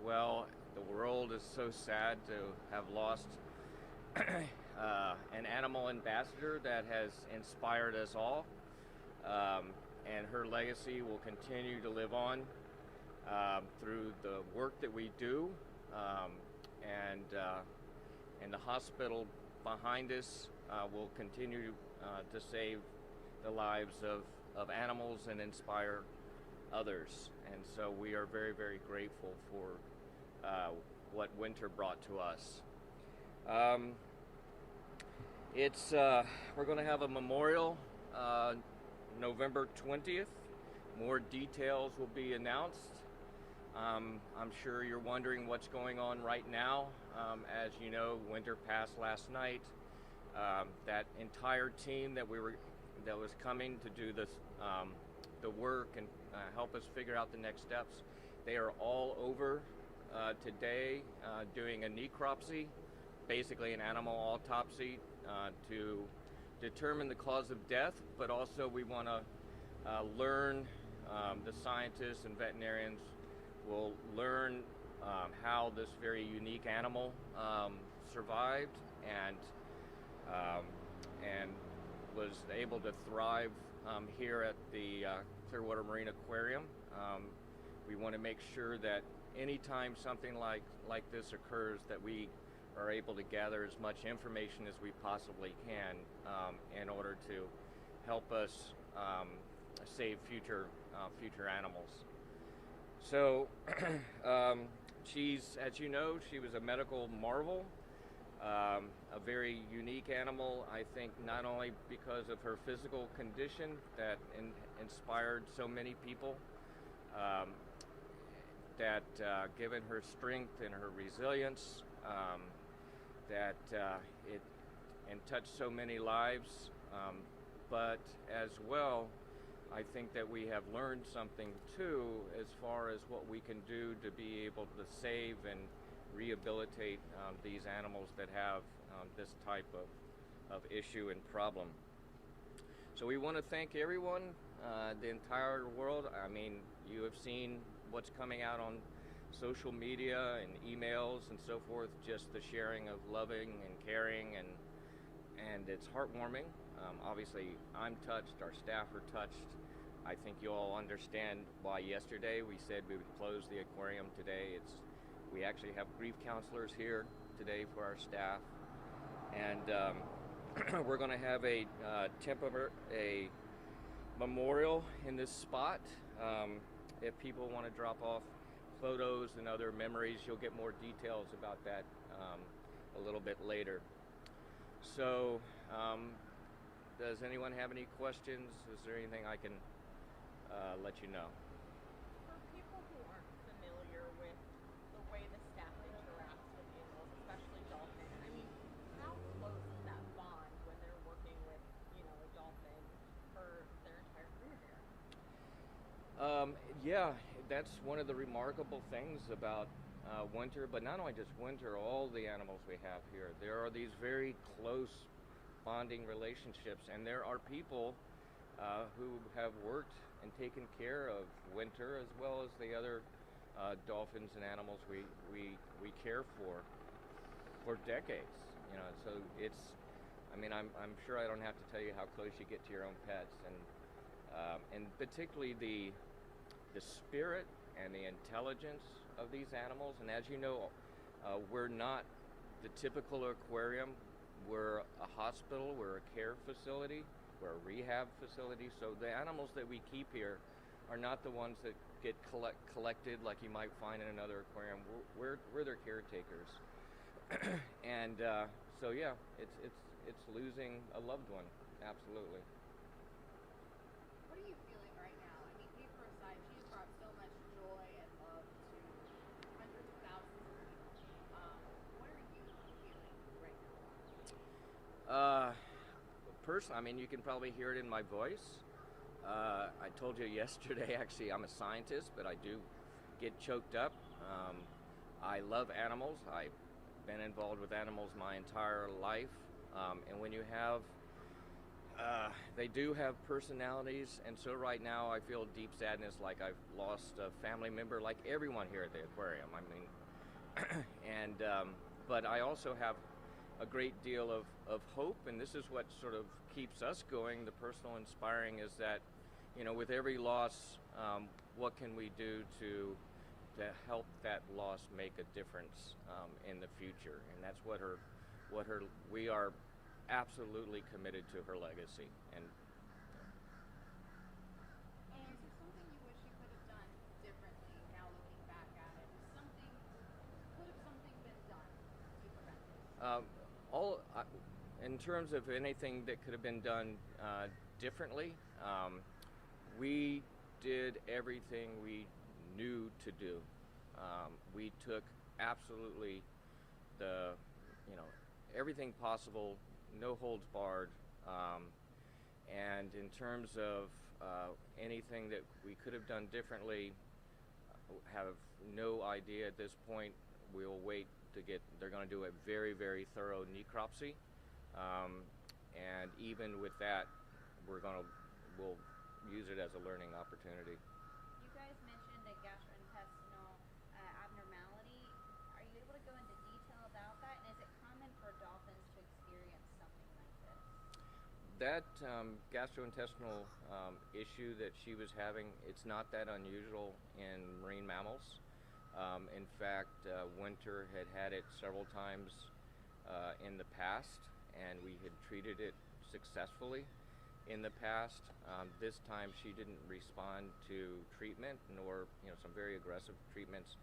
Well, the world is so sad to have lost an animal ambassador that has inspired us all, and her legacy will continue to live on through the work that we do, um, and and the hospital behind us will continue to save the lives of animals and inspire others. And so we are very, very grateful for what Winter brought to us. Um, it's We're going to have a memorial November 20th. More details will be announced. I'm sure you're wondering what's going on right now. As you know, Winter passed last night. That entire team that was coming to do this, the work and help us figure out the next steps, they are all over today doing a necropsy, basically an animal autopsy, to determine the cause of death. But also we want to learn, the scientists and veterinarians will learn how this very unique animal survived um, and was able to thrive here at the Clearwater Marine Aquarium. We want to make sure that anytime something like this occurs, that we are able to gather as much information as we possibly can in order to help us save future animals. So, as you know, she was a medical marvel, a very unique animal, I think, not only because of her physical condition that inspired so many people, um, that given her strength and her resilience, that it and touched so many lives, but as well, I think that we have learned something too as far as what we can do to be able to save and rehabilitate these animals that have this type of issue and problem. So we want to thank everyone, the entire world. I mean, you have seen what's coming out on social media and emails and so forth, just the sharing of loving and caring, and it's heartwarming. Obviously, I'm touched, our staff are touched. I think you all understand why yesterday we said we would close the aquarium today. We actually have grief counselors here today for our staff, and we're going to have a memorial in this spot. If people want to drop off photos and other memories, you'll get more details about that a little bit later. So, does anyone have any questions? Is there anything I can let you know? For people who aren't familiar with the way the staff interacts with animals, especially dolphins, I mean, how close is that bond when they're working with, a dolphin for their entire career here? Yeah, that's one of the remarkable things about Winter, but not only just Winter, all the animals we have here. There are these very close bonding relationships, and there are people who have worked and taken care of Winter as well as the other dolphins and animals we care for decades. So I mean, I'm sure I don't have to tell you how close you get to your own pets, and particularly the spirit and the intelligence of these animals. And as you know, we're not the typical aquarium. We're a hospital, we're a care facility, we're a rehab facility. So the animals that we keep here are not the ones that get collected like you might find in another aquarium. We're their caretakers. And so yeah, it's losing a loved one, absolutely. What are you feeling right now? I mean, paper aside, she's brought so much joy and love to hundreds of thousands of people. What are you feeling right now? Personally, I mean, you can probably hear it in my voice. I told you yesterday, actually, I'm a scientist, but I do get choked up. I love animals. I've been involved with animals my entire life. And when you have They do have personalities, and so right now I feel deep sadness, like I've lost a family member, like everyone here at the aquarium. I mean, and but I also have a great deal of hope, and this is what sort of keeps us going. The personal inspiring is that, you know, with every loss, what can we do to help that loss make a difference in the future? And that's what we are absolutely committed to her legacy. And And is there something you wish you could have done differently now looking back at it? Could have something been done to prevent this? in terms of anything that could have been done differently, we did everything we knew to do. We took absolutely you know, everything possible, no holds barred. And in terms of anything that we could have done differently, have no idea at this point. We'll wait to they're going to do a very, very thorough necropsy. And even with that, we'll use it as a learning opportunity. You guys mentioned a gastrointestinal abnormality. Are you able to go into detail about that? And is it common for dolphins to experience something like this? That gastrointestinal issue that she was having, it's not that unusual in marine mammals. In fact, Winter had it several times in the past, and we had treated it successfully in the past. This time she didn't respond to treatment, nor some very aggressive treatments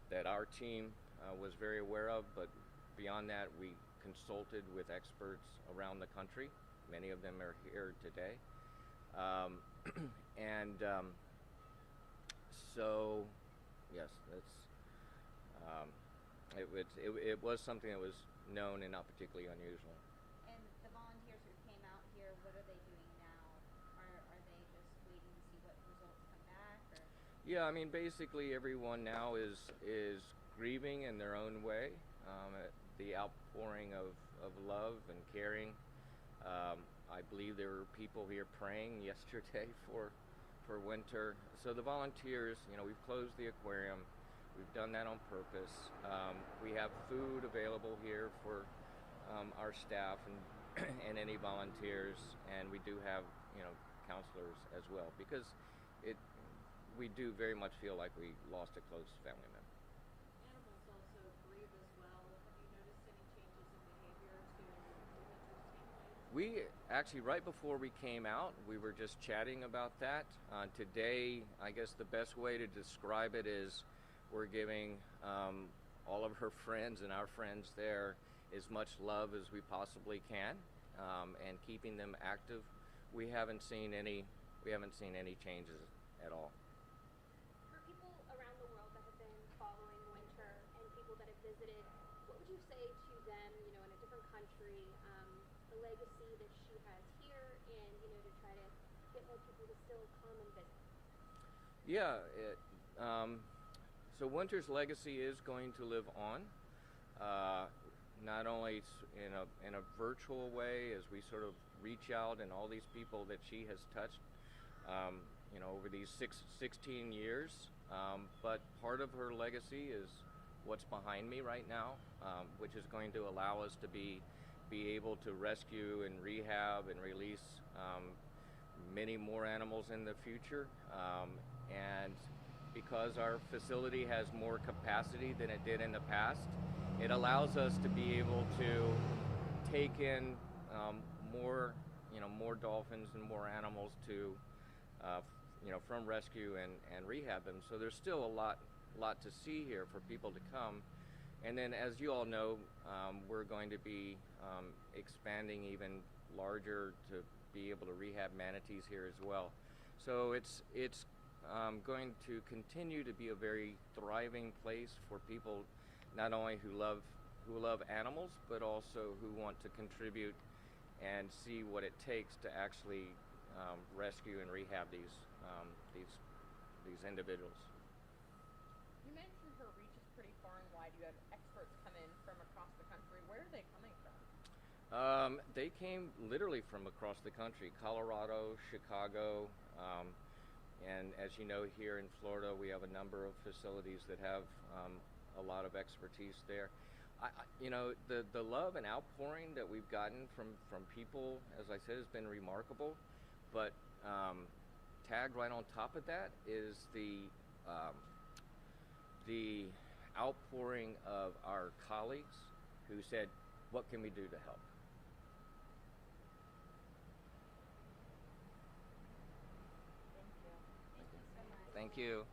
that our team was very aware of, but beyond that we consulted with experts around the country. Many of them are here today. So yes, it was something that was known and not particularly unusual. And the volunteers who came out here, what are they doing now? Are they just waiting to see what results come back? Or? Yeah, I mean, basically everyone now is grieving in their own way. The outpouring of love and caring. I believe there were people here praying yesterday for Winter. So the volunteers, we've closed the aquarium. We've done that on purpose. We have food available here for our staff and any volunteers, and we do have counselors as well, because we do very much feel like we lost a close family member. Animals also grieve as well. Have you noticed any changes in behavior to Winter's family? We actually, right before we came out, we were just chatting about that. Today, I guess the best way to describe it is we're giving all of her friends and our friends there as much love as we possibly can, and keeping them active. We haven't seen any changes at all. For people around the world that have been following Winter and people that have visited, what would you say to them, in a different country, the legacy that she has here, and to try to get more people to still come and visit? Yeah, so Winter's legacy is going to live on, not only in a virtual way as we sort of reach out and all these people that she has touched, over these 16 years, but part of her legacy is what's behind me right now, which is going to allow us to be able to rescue and rehab and release many more animals in the future. And because our facility has more capacity than it did in the past, it allows us to be able to take in more dolphins and more animals to from rescue and rehab them. So there's still a lot to see here for people to come. And then, as you all know, we're going to be expanding even larger to be able to rehab manatees here as well. So it's going to continue to be a very thriving place for people, not only who love animals, but also who want to contribute and see what it takes to actually rescue and rehab these individuals. You mentioned her reach is pretty far and wide. You have experts come in from across the country. Where are they coming from? They came literally from across the country, Colorado, Chicago, and as you know, here in Florida, we have a number of facilities that have a lot of expertise there. You know, the love and outpouring that we've gotten from people, as I said, has been remarkable. But tagged right on top of that is the outpouring of our colleagues who said, "What can we do to help?" Thank you. Thank you.